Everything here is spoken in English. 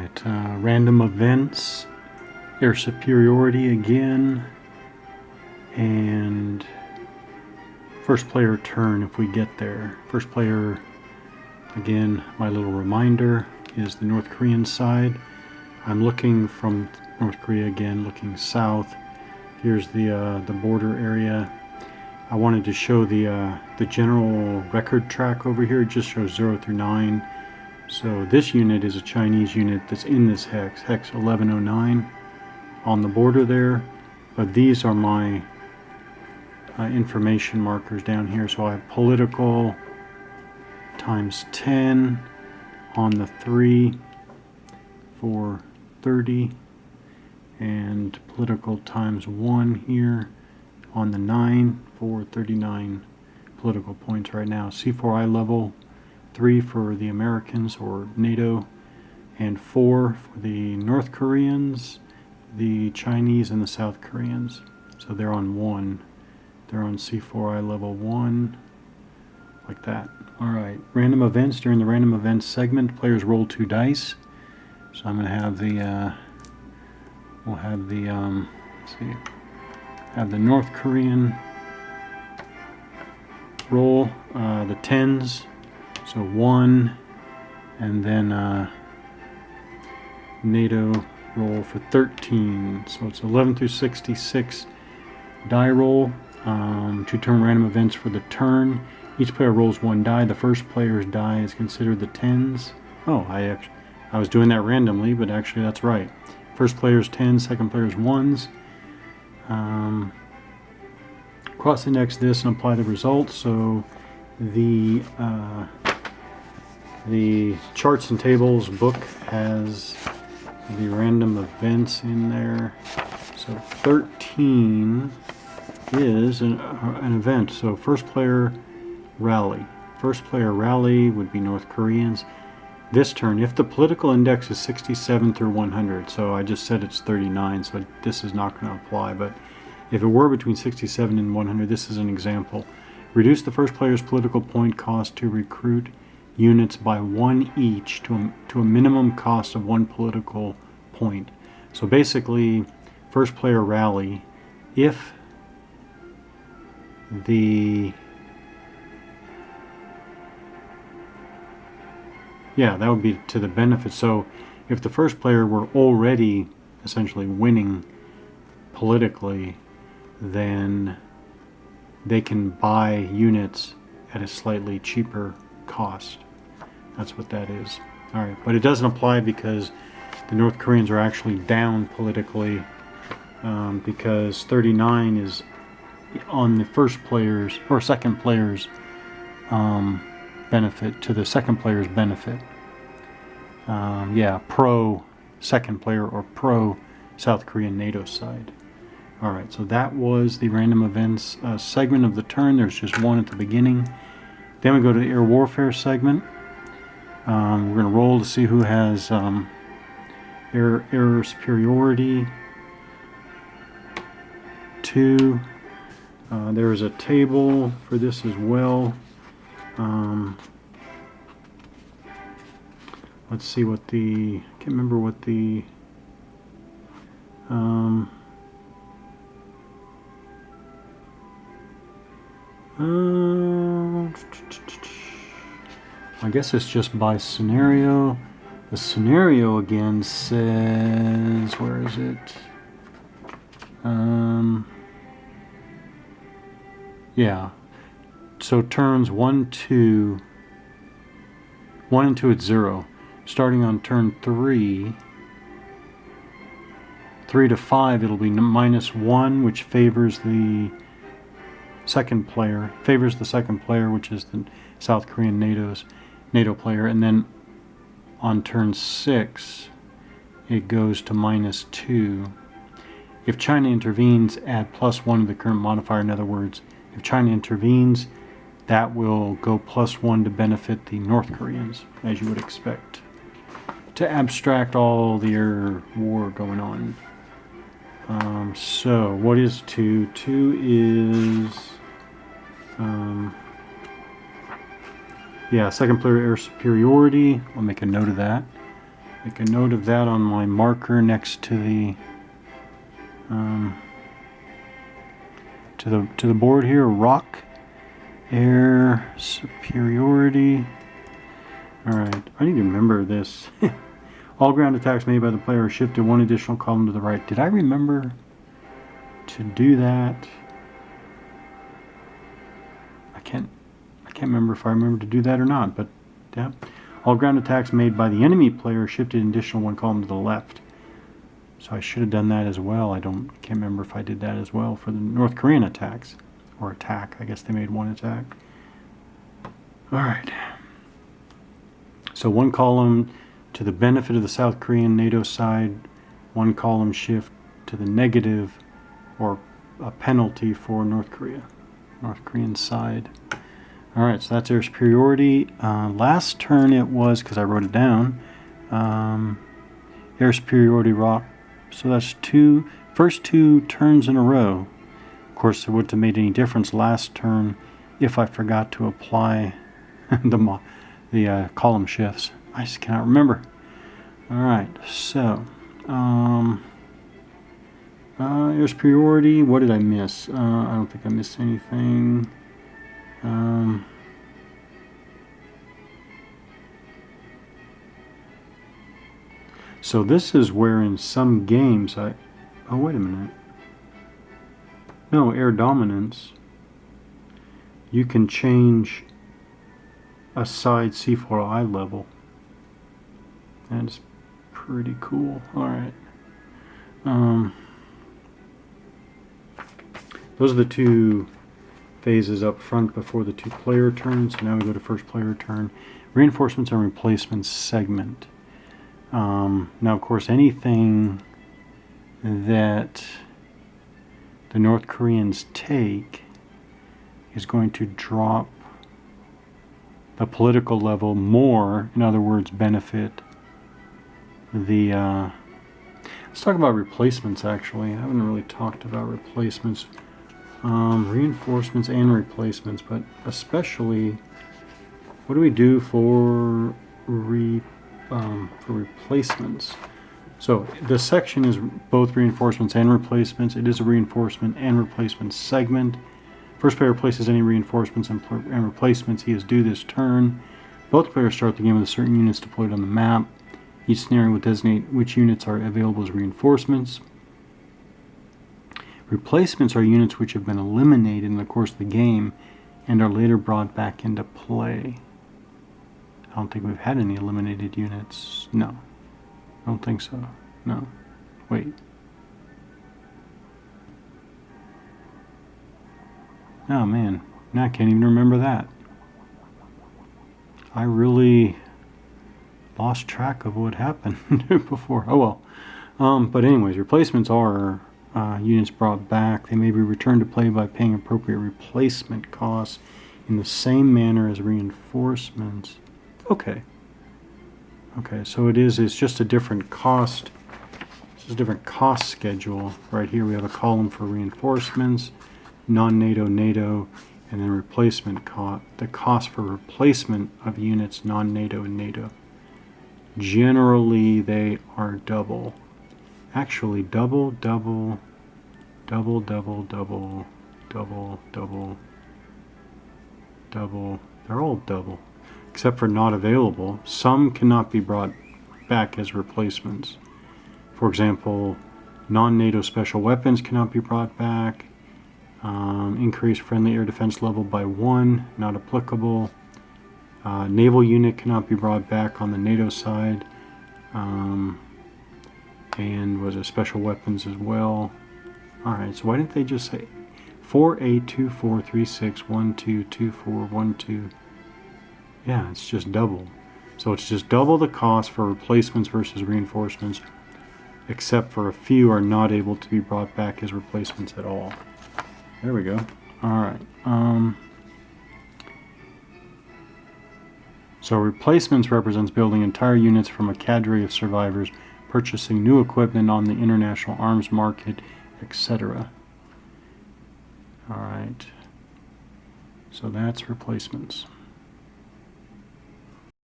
Alright, random events, air superiority again, and first player turn if we get there. First player, again, my little reminder, is the North Korean side. I'm looking from North Korea again, looking south. Here's the border area. I wanted to show the general record track over here. It just shows 0 through 9. So this unit is a Chinese unit that's in this hex 1109 on the border there. But these are my information markers down here. So I have political times 10 on the 3 for 30, and political times 1 here on the 9 for 39 political points right now. C4I level 3 for the Americans or NATO, and 4 for the North Koreans, the Chinese, and the South Koreans. So they're on 1. They're on C4I level 1, like that. Alright, random events. During the random events segment, players roll 2 dice. So I'm going to have the, we'll have the, let's see, have the North Korean roll the 10s. So 1, and then NATO roll for 13. So it's 11 through 66 die roll. 2 turn random events for the turn. Each player rolls 1 die. The first player's die is considered the 10s. Oh, I was doing that randomly, but actually that's right. First player's 10s, second player's 1s. Cross-index this and apply the results. So the charts and tables book has the random events in there. So 13 is an event. So first player rally. First player rally would be North Koreans. This turn, if the political index is 67 through 100, so I just said it's 39, so this is not going to apply, but if it were between 67 and 100, this is an example. Reduce the first player's political point cost to recruit units by 1 each to a minimum cost of 1 political point. So basically, first player rally, if the that would be to the benefit. So if the first player were already essentially winning politically, then they can buy units at a slightly cheaper cost. That's what that is. Alright, but it doesn't apply because the North Koreans are actually down politically, because 39 is on the first player's or second player's benefit, to the second player's benefit. Pro second player or pro South Korean NATO side. Alright, so that was the random events segment of the turn. There's just one at the beginning. Then we go to the air warfare segment. We're going to roll to see who has air superiority. 2. There is a table for this as well. Let's see what the, I can't remember what the, I guess it's just by scenario. The scenario again says, where is it? So turns 1, 2, 1 and 2 at 0. Starting on turn 3, 3 to 5, it'll be -1, which favors the second player, which is the South Korean NATO player, and then on turn 6, it goes to -2. If China intervenes, add +1 to the current modifier. In other words, if China intervenes, that will go +1 to benefit the North Koreans, as you would expect, to abstract all the air war going on. So what is 2? 2 is second player air superiority. I'll make a note of that. make a note of that on my marker next to the to the board here. Rock air superiority. All right, I need to remember this. All ground attacks made by the player are shifted one additional column to the right. Did I remember to do that? I can't remember if I remember to do that or not, but yeah. All ground attacks made by the enemy player shifted an additional one column to the left. So I should have done that as well. Can't remember if I did that as well for the North Korean attacks. Or attack. I guess they made one attack. Alright. So one column to the benefit of the South Korean NATO side, one column shift to the negative or a penalty for North Korean side. Alright, so that's air superiority. Last turn it was, because I wrote it down, air superiority rock. So that's first two turns in a row. Of course, it wouldn't have made any difference last turn if I forgot to apply the column shifts. I just cannot remember. Alright, so air superiority, what did I miss? I don't think I missed anything. So this is where in some games oh wait a minute. No, air dominance. You can change a side C4I level. That's pretty cool. Alright. Those are the two phases up front before the two player turns. So now we go to first player turn. Reinforcements and replacements segment. Now of course anything that the North Koreans take is going to drop the political level more, in other words, benefit the let's talk about replacements. Actually, I haven't really talked about replacements. Reinforcements and replacements, but especially what do we do for replacements? So the section is both reinforcements and replacements. It is a reinforcement and replacement segment. First player places any reinforcements and replacements he is due this turn. Both players start the game with certain units deployed on the map. Each scenario will designate which units are available as reinforcements. Replacements are units which have been eliminated in the course of the game and are later brought back into play. I don't think we've had any eliminated units. No. I don't think so. No. Wait. Oh man, now I can't even remember that. I really lost track of what happened before. Oh well. But anyways, replacements are units brought back. They may be returned to play by paying appropriate replacement costs in the same manner as reinforcements. Okay. Okay, so it's just a different cost. This is a different cost schedule. Right here we have a column for reinforcements, non-NATO, NATO, and then replacement cost. The cost for replacement of units non-NATO and NATO. Generally they are double. Actually double, double, double, double, double, double, double, double. They're all double, except for not available. Some cannot be brought back as replacements. For example, non-NATO special weapons cannot be brought back. Increase friendly air defense level by 1, not applicable. Naval unit cannot be brought back on the NATO side. And was it special weapons as well? Alright, so why didn't they just say 482436122412? Yeah, it's just double. So it's just double the cost for replacements versus reinforcements, except for a few are not able to be brought back as replacements at all. There we go. Alright. So replacements represents building entire units from a cadre of survivors, purchasing new equipment on the international arms market, etc. Alright. So that's replacements.